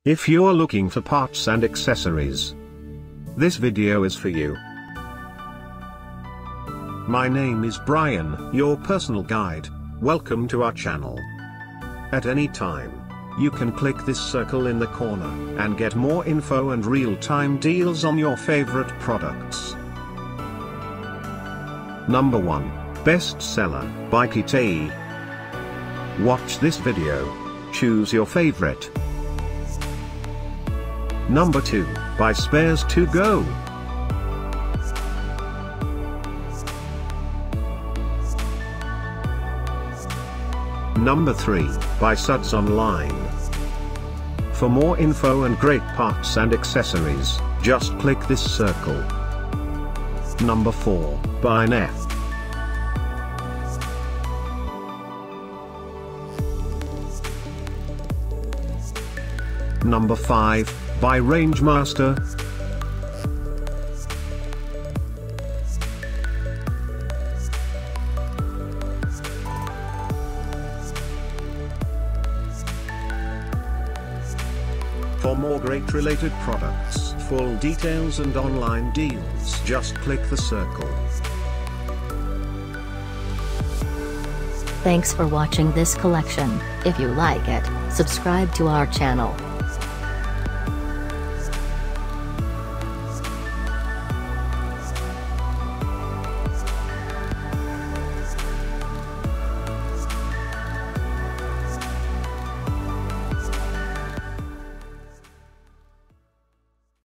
If you're looking for parts and accessories, this video is for you. My name is Brian, your personal guide. Welcome to our channel. At any time, you can click this circle in the corner and get more info and real-time deals on your favorite products. Number 1, Bestseller by Chytaii. Watch this video. Choose your favorite. Number 2, by Spares to Go. Number 3, by Suds-Online. For more info and great parts and accessories, just click this circle. Number 4, by Neff. Number 5, by Rangemaster. For more great related products, full details and online deals, just click the circle. Thanks for watching this collection. If you like it, subscribe to our channel.